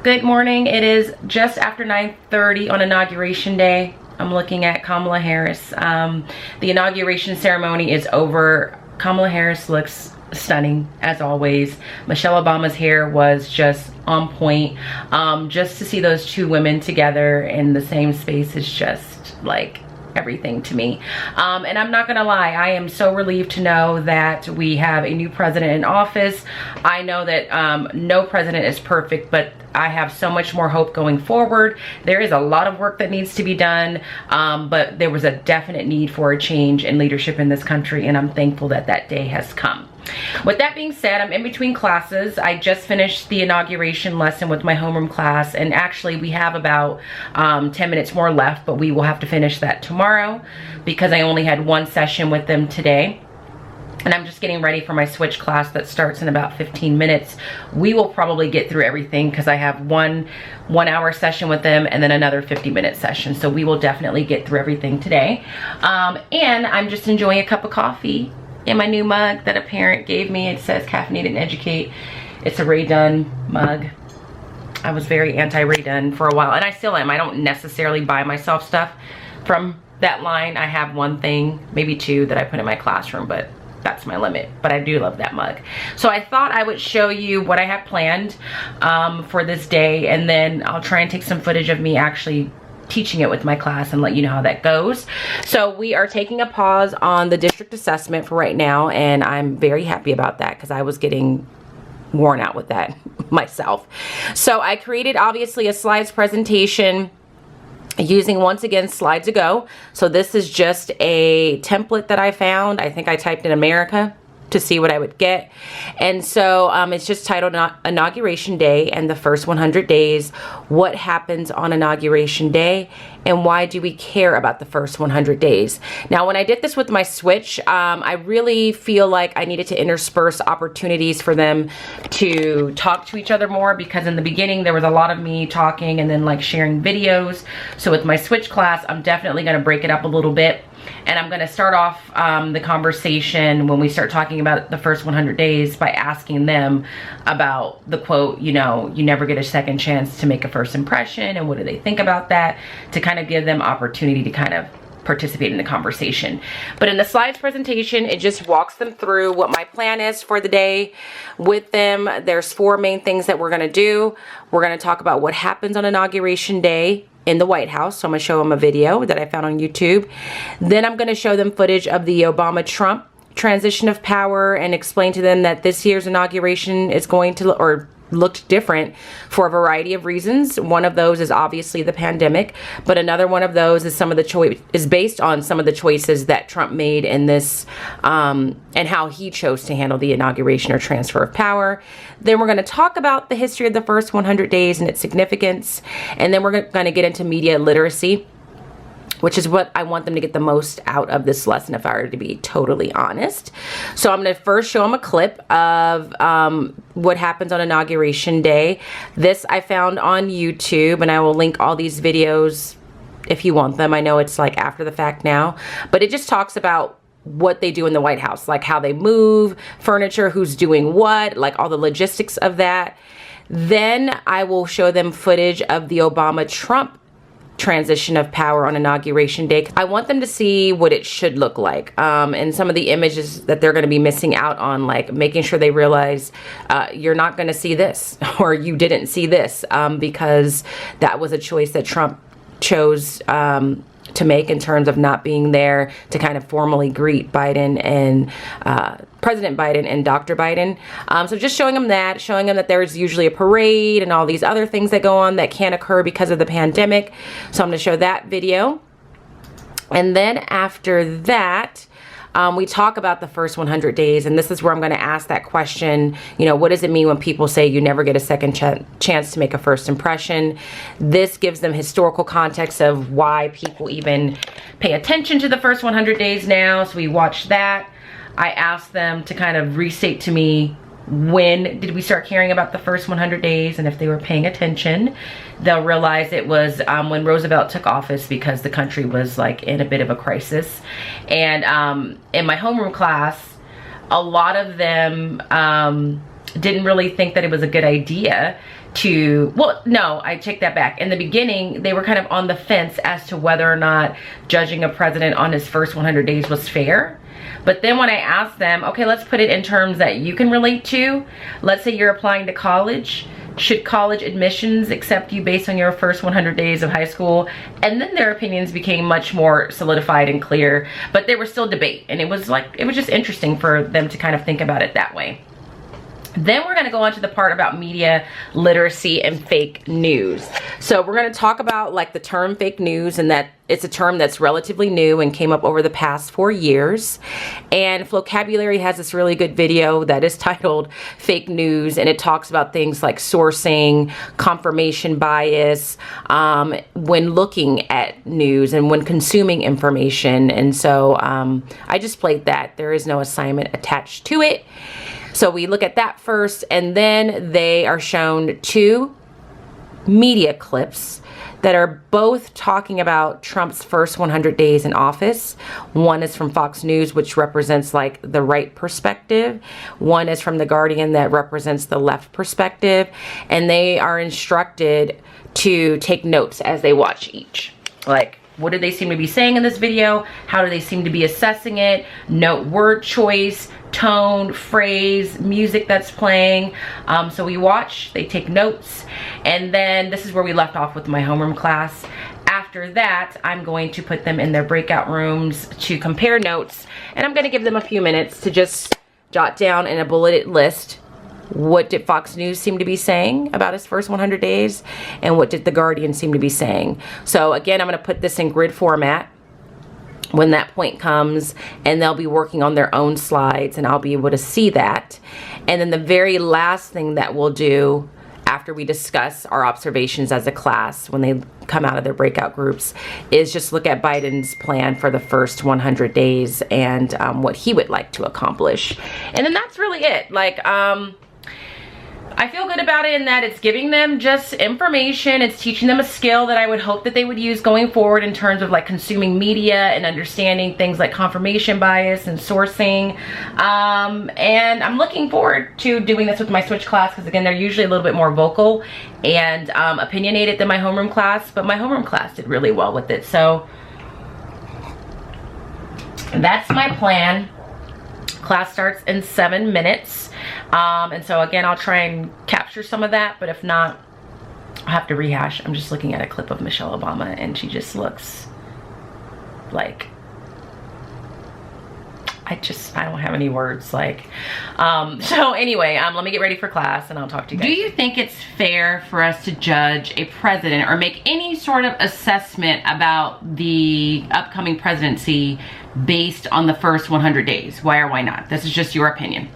Good morning. It is just after 9:30 on Inauguration Day. I'm looking at Kamala Harris. The inauguration ceremony is over. Kamala Harris looks stunning as always. Michelle Obama's hair was just on point. Just to see those two women together in the same space is just like everything to me. And I'm not gonna lie, I am so relieved to know that we have a new president in office. I know that no president is perfect, but I have so much more hope going forward. There is a lot of work that needs to be done, but there was a definite need for a change in leadership in this country, and I'm thankful that that day has come. With that being said, I'm in between classes. I just finished the inauguration lesson with my homeroom class, and actually we have about 10 minutes more left, but we will have to finish that tomorrow because I only had one session with them today. And I'm just getting ready for my switch class that starts in about 15 minutes. We will probably get through everything because I have one hour session with them and then another 50-minute session. So we will definitely get through everything today. And I'm just enjoying a cup of coffee in my new mug that a parent gave me. It says caffeinated and educate. It's a Ray Dunn mug. I was very anti-Ray Dunn for a while, and I still am. I don't necessarily buy myself stuff from that line. I have one thing, maybe two, that I put in my classroom, but that's my limit. But I do love that mug. So I thought I would show you what I have planned for this day, and then I'll try and take some footage of me actually teaching it with my class and let you know how that goes. So we are taking a pause on the district assessment for right now, and I'm very happy about that because I was getting worn out with that myself. So I created obviously a slides presentation using, once again, Slides Ago. So this is just a template that I found. I think I typed in America to see what I would get. And so it's just titled Inauguration Day and the First 100 Days. What happens on Inauguration Day and why do we care about the first 100 days? Now, when I did this with my switch, I really feel like I needed to intersperse opportunities for them to talk to each other more, because in the beginning there was a lot of me talking and then like sharing videos. So with my switch class, I'm definitely gonna break it up a little bit. And I'm gonna start off the conversation when we start talking about the first 100 days by asking them about the quote, you know, you never get a second chance to make a first impression, and what do they think about that, to kind of give them opportunity to kind of participate in the conversation. But in the slides presentation, it just walks them through what my plan is for the day with them. There's 4 main things that we're gonna do. We're gonna talk about what happens on Inauguration Day in the White House. So I'm gonna show them a video that I found on YouTube. Then I'm gonna show them footage of the Obama-Trump transition of power and explain to them that this year's inauguration is going to, or looked different for a variety of reasons. One of those is obviously the pandemic, but another one of those is is based on some of the choices that Trump made in this and how he chose to handle the inauguration or transfer of power. Then we're going to talk about the history of the first 100 days and its significance, and then we're going to get into media literacy, which is what I want them to get the most out of this lesson, if I were to be totally honest. So I'm gonna first show them a clip of what happens on Inauguration Day. This I found on YouTube, and I will link all these videos if you want them. I know it's like after the fact now, but it just talks about what they do in the White House, like how they move furniture, who's doing what, like all the logistics of that. Then I will show them footage of the Obama-Trump transition of power on Inauguration Day. I want them to see what it should look like, and some of the images that they're going to be missing out on, like making sure they realize you're not going to see this, or you didn't see this, because that was a choice that Trump chose to make in terms of not being there to kind of formally greet Biden and President Biden and Dr. Biden. So just showing them that there's usually a parade and all these other things that go on that can't occur because of the pandemic. So I'm going to show that video. And then after that, we talk about the first 100 days, and this is where I'm going to ask that question, you know, what does it mean when people say you never get a second chance to make a first impression? This gives them historical context of why people even pay attention to the first 100 days now. So we watched that. I asked them to kind of restate to me, when did we start caring about the first 100 days? And if they were paying attention, they'll realize it was when Roosevelt took office, because the country was like in a bit of a crisis. And in my homeroom class, a lot of them didn't really think that it was a good idea well, no, I take that back. In the beginning, they were kind of on the fence as to whether or not judging a president on his first 100 days was fair. But then when I asked them, okay, let's put it in terms that you can relate to. Let's say you're applying to college. Should college admissions accept you based on your first 100 days of high school? And then their opinions became much more solidified and clear, but there was still debate. And it was just interesting for them to kind of think about it that way. Then we're going to go on to the part about media literacy and fake news. So we're going to talk about like the term fake news, and that it's a term that's relatively new and came up over the past 4 years. And Vocabulary has this really good video that is titled Fake News, and it talks about things like sourcing, confirmation bias, when looking at news and when consuming information. And so I just played that. There is no assignment attached to it. So we look at that first, and then they are shown 2 media clips that are both talking about Trump's first 100 days in office. One is from Fox News, which represents like the right perspective. One is from The Guardian that represents the left perspective. And they are instructed to take notes as they watch each. Like, what do they seem to be saying in this video? How do they seem to be assessing it? Note word choice, tone, phrase, music that's playing. So we watch, they take notes, and then this is where we left off with my homeroom class. After that, I'm going to put them in their breakout rooms to compare notes, and I'm going to give them a few minutes to just jot down in a bulleted list, what did Fox News seem to be saying about his first 100 days, and what did The Guardian seem to be saying. So again, I'm going to put this in grid format when that point comes, and they'll be working on their own slides, and I'll be able to see that. And then the very last thing that we'll do after we discuss our observations as a class when they come out of their breakout groups is just look at Biden's plan for the first 100 days and what he would like to accomplish. And then that's really it. Like, I feel good about it in that it's giving them just information. It's teaching them a skill that I would hope that they would use going forward in terms of like consuming media and understanding things like confirmation bias and sourcing. And I'm looking forward to doing this with my switch class, because again, they're usually a little bit more vocal and opinionated than my homeroom class, but my homeroom class did really well with it. So that's my plan. Class starts in 7 minutes. And so again, I'll try and capture some of that, but if not, I'll have to rehash. I'm just looking at a clip of Michelle Obama, and she just looks like, I don't have any words. Like, so anyway, let me get ready for class and I'll talk to you guys. Do you think it's fair for us to judge a president or make any sort of assessment about the upcoming presidency based on the first 100 days? Why or why not? This is just your opinion.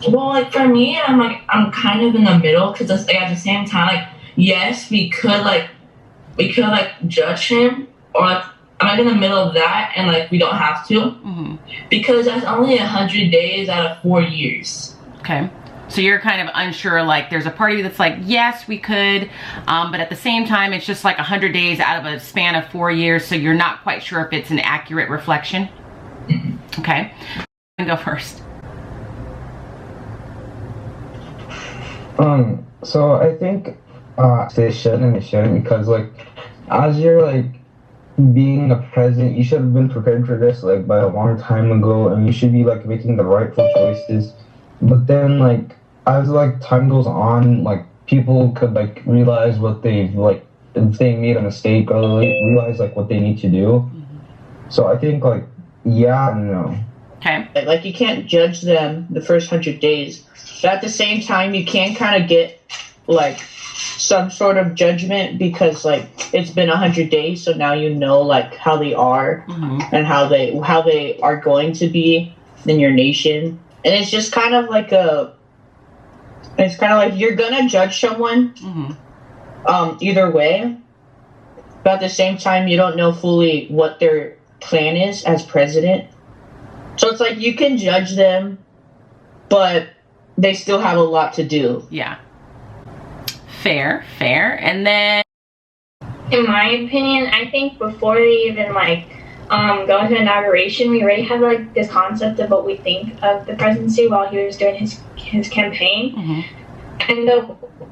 Well, like for me, I'm kind of in the middle, because it's like at the same time, like, yes, we could judge him, or like I'm like in the middle of that, and like we don't have to, because that's only 100 days out of 4 years. Okay, so you're kind of unsure. Like, there's a part of you that's like, yes, we could, but at the same time, it's just like 100 days out of a span of 4 years, so you're not quite sure if it's an accurate reflection. Okay, I'm gonna go first. So I think they shouldn't, because like as you're like being a president, you should have been prepared for this like by a long time ago, and you should be like making the rightful choices. But then like as like time goes on, like people could like realize what they've like, if they made a mistake, or like, realize like what they need to do. So I think like, yeah and no. Okay. Like you can't judge them the first 100 days. But at the same time, you can kind of get like some sort of judgment, because like it's been 100 days, so now you know like how they are and how they are going to be in your nation. And it's just kind of like it's kind of like you're gonna judge someone either way, but at the same time, you don't know fully what their plan is as president. So it's like you can judge them, but they still have a lot to do. Yeah. Fair. And then, in my opinion, I think before they even like go into inauguration, we already have like this concept of what we think of the presidency while he was doing his campaign. And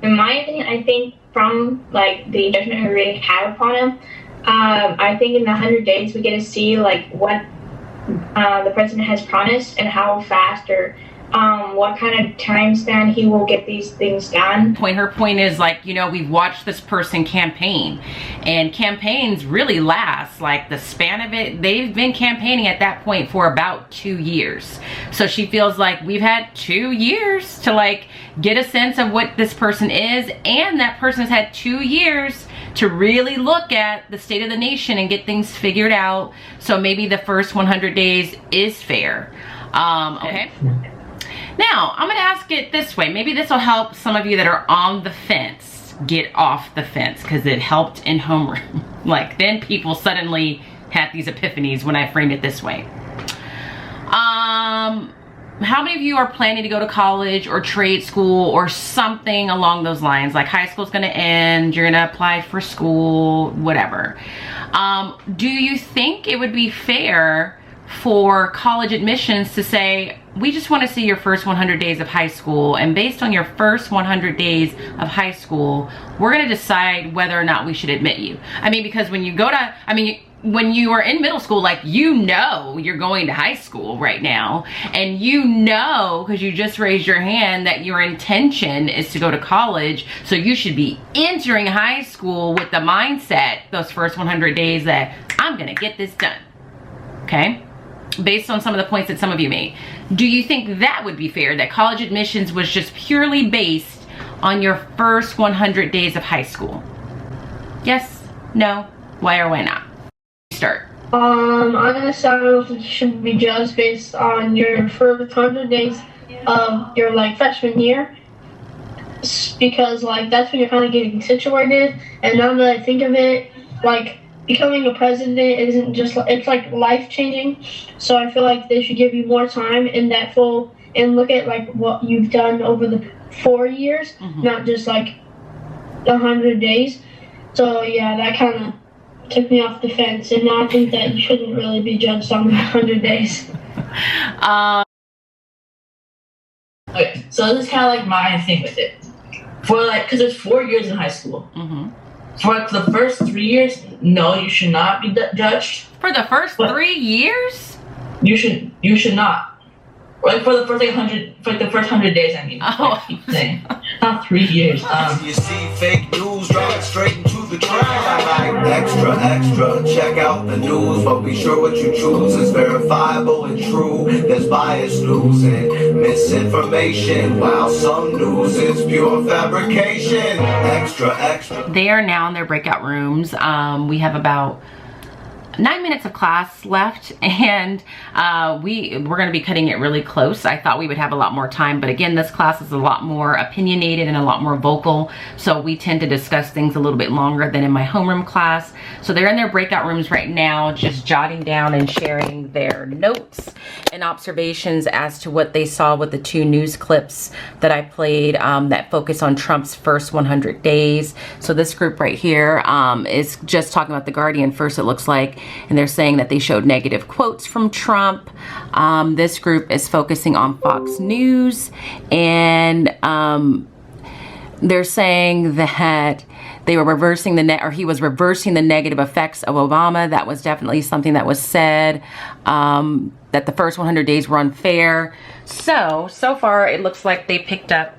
in my opinion, I think from like the judgment we really have upon him, I think in the 100 days we get to see like what the president has promised and how fast or what kind of time span he will get these things done. Her point is like, you know, we've watched this person campaign, and campaigns really last like the span of it. They've been campaigning at that point for about 2 years. So she feels like we've had 2 years to like get a sense of what this person is, and that person has had 2 years to really look at the state of the nation and get things figured out. So maybe the first 100 days is fair. Okay. Now, I'm gonna ask it this way. Maybe this will help some of you that are on the fence get off the fence, because it helped in homeroom. Like, then people suddenly had these epiphanies when I framed it this way. How many of you are planning to go to college or trade school or something along those lines? Like high school's gonna end, you're gonna apply for school, whatever. Do you think it would be fair for college admissions to say, we just want to see your first 100 days of high school, and based on your first 100 days of high school, we're going to decide whether or not we should admit you? I mean, because when you go to, I mean, when you are in middle school, like, you know you're going to high school right now, and you know, because you just raised your hand, that your intention is to go to college, so you should be entering high school with the mindset those first 100 days that I'm going to get this done. Okay? Based on some of the points that some of you made. Do you think that would be fair, that college admissions was just purely based on your first 100 days of high school? Yes? No? Why or why not? Start. Honestly, I don't know if it should be judged based on your first 100 days of your like freshman year, because like that's when you're kind of getting situated. And now that I think of it, like, becoming a president isn't just, it's like life changing. So I feel like they should give you more time in that full, and look at like what you've done over the 4 years, not just like 100 days. So yeah, that kind of took me off the fence, and now I think that you shouldn't really be judged on 100 days. Okay, so this is kind of like my thing with it. For like, because there's 4 years in high school. For like the first 3 years, no, you should not be judged. For the first 3 years? You should not. Like for the first like 100, for like the first 100 days, I mean. Oh, like, not 3 years. You see fake news drop straight into the trash. Extra, extra, check out the news, but be sure what you choose is verifiable and true. There's biased news and misinformation, while some news is pure fabrication. Extra, extra. They are now in their breakout rooms. We have about 9 minutes of class left, and we're going to be cutting it really close. I thought we would have a lot more time, but again, this class is a lot more opinionated and a lot more vocal, so we tend to discuss things a little bit longer than in my homeroom class. So they're in their breakout rooms right now, just jotting down and sharing their notes and observations as to what they saw with the 2 news clips that I played that focus on Trump's first 100 days. So this group right here is just talking about The Guardian first, it looks like, and they're saying that they showed negative quotes from Trump. This group is focusing on Fox News, and they're saying that they were reversing he was reversing the negative effects of Obama. That was definitely something that was said, that the first 100 days were unfair. So far it looks like they picked up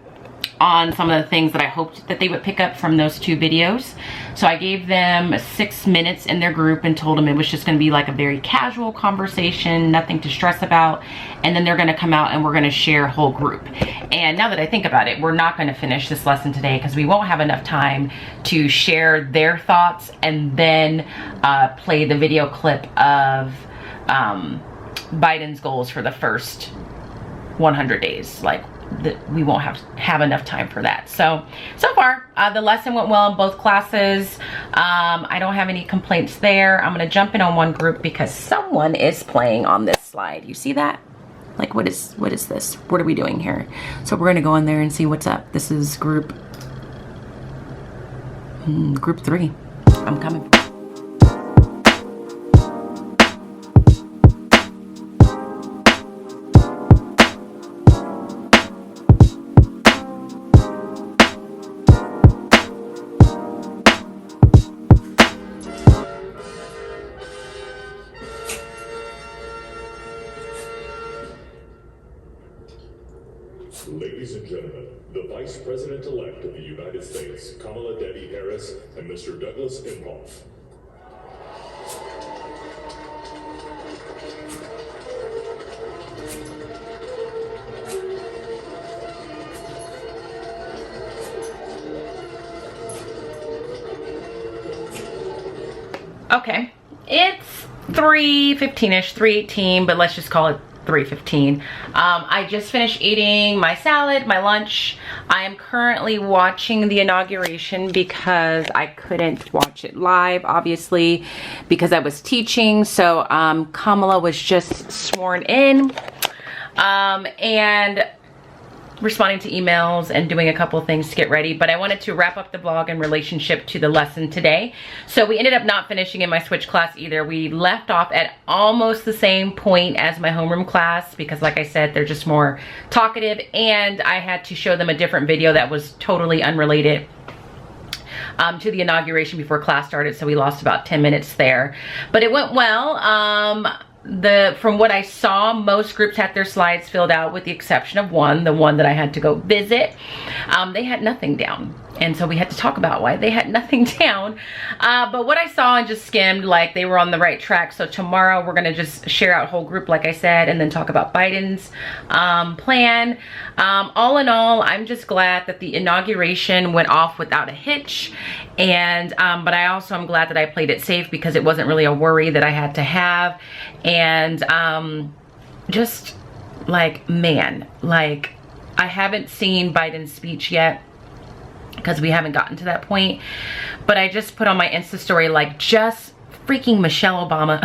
on some of the things that I hoped that they would pick up from those 2 videos. So I gave them 6 minutes in their group and told them it was just going to be like a very casual conversation, nothing to stress about, and then they're going to come out and we're going to share whole group. And now that I think about it, we're not going to finish this lesson today because we won't have enough time to share their thoughts and then play the video clip of Biden's goals for the first 100 days. Like, we won't have enough time for that. So far the lesson went well in both classes. I don't have any complaints there. I'm gonna jump in on one group because someone is playing on this slide. You see that? Like, what is this? What are we doing here? So we're gonna go in there and see what's up. This is group 3. I'm coming. Ladies and gentlemen, the Vice President-elect of the United States, Kamala Debbie Harris, and Mr. Douglas Imhoff. Okay, it's 3:15ish, 3:18, but let's just call it 3:15. I just finished eating my salad, my lunch. I am currently watching the inauguration because I couldn't watch it live, obviously, because I was teaching. So Kamala was just sworn in, and responding to emails and doing a couple of things to get ready. But I wanted to wrap up the vlog in relationship to the lesson today. So we ended up not finishing in my switch class either. We left off at almost the same point as my homeroom class because, like I said, they're just more talkative, and I had to show them a different video that was totally unrelated to the inauguration before class started. So we lost about 10 minutes there, but it went well. From what I saw, most groups had their slides filled out with the exception of one, the one that I had to go visit. They had nothing down. And so we had to talk about why they had nothing down. But what I saw and just skimmed, like they were on the right track. So tomorrow we're gonna just share out whole group, like I said, and then talk about Biden's plan. All in all, I'm just glad that the inauguration went off without a hitch. And but I also am glad that I played it safe because it wasn't really a worry that I had to have. And just like, man, like I haven't seen Biden's speech yet, because we haven't gotten to that point, but I just put on my Insta story, like, just freaking Michelle Obama.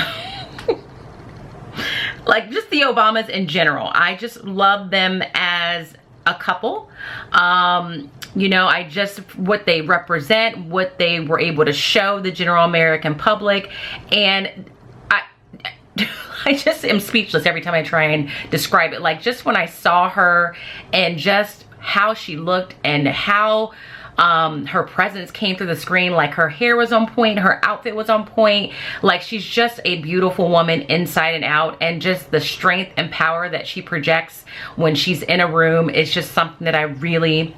Like, just the Obamas in general. I just love them as a couple. You know, I just, what they represent, what they were able to show the general American public, and I just am speechless every time I try and describe it. Like, just when I saw her and just how she looked and how her presence came through the screen, like her hair was on point, her outfit was on point, like she's just a beautiful woman inside and out, and just the strength and power that she projects when she's in a room is just something that I really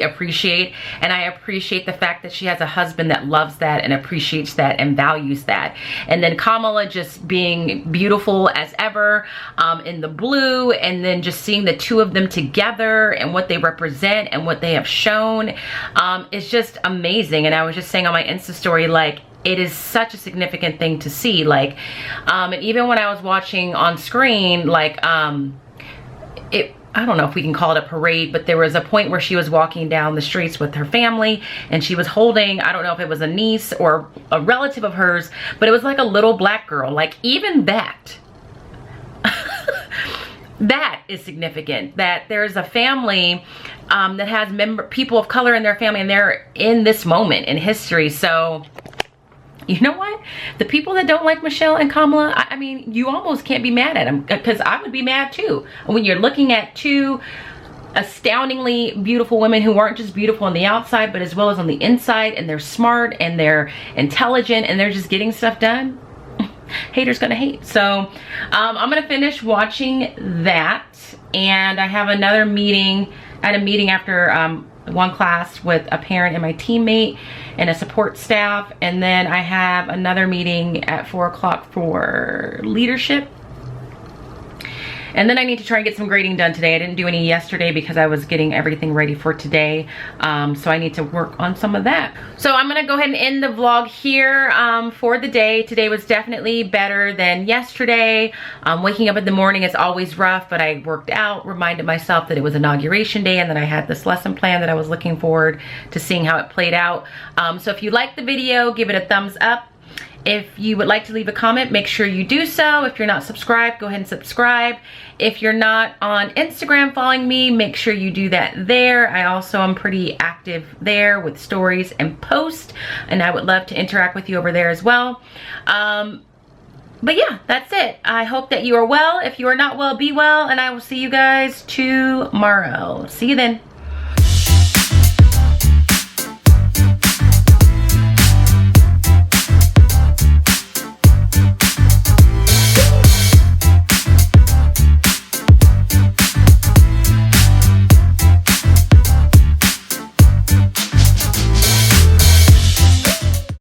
appreciate. And I appreciate the fact that she has a husband that loves that and appreciates that and values that. And then Kamala just being beautiful as ever in the blue, and then just seeing the two of them together and what they represent and what they have shown is just amazing. And I was just saying on my Insta story, like, it is such a significant thing to see. Like, and even when I was watching on screen, like, I don't know if we can call it a parade, but there was a point where she was walking down the streets with her family, and she was holding, I don't know if it was a niece or a relative of hers, but it was like a little black girl. Like, even that, that is significant, that there's a family that has people of color in their family, and they're in this moment in history. So, you know what? The people that don't like Michelle and Kamala, I mean, you almost can't be mad at them, because I would be mad too. When you're looking at two astoundingly beautiful women who aren't just beautiful on the outside, but as well as on the inside, and they're smart and they're intelligent and they're just getting stuff done, haters gonna hate. So I'm gonna finish watching that, and I have another meeting. I had a meeting after one class with a parent and my teammate and a support staff, and then I have another meeting at 4 o'clock for leadership. And then I need to try and get some grading done today. I didn't do any yesterday because I was getting everything ready for today. So I need to work on some of that. So I'm gonna go ahead and end the vlog here for the day. Today was definitely better than yesterday. Waking up in the morning is always rough, but I worked out, reminded myself that it was inauguration day, and then I had this lesson plan that I was looking forward to seeing how it played out. So if you liked the video, give it a thumbs up. If you would like to leave a comment, make sure you do so. If you're not subscribed, go ahead and subscribe. If you're not on Instagram following me, make sure you do that there. I also am pretty active there with stories and posts, and I would love to interact with you over there as well. But yeah, that's it. I hope that you are well. If you are not well, be well, and I will see you guys tomorrow. See you then.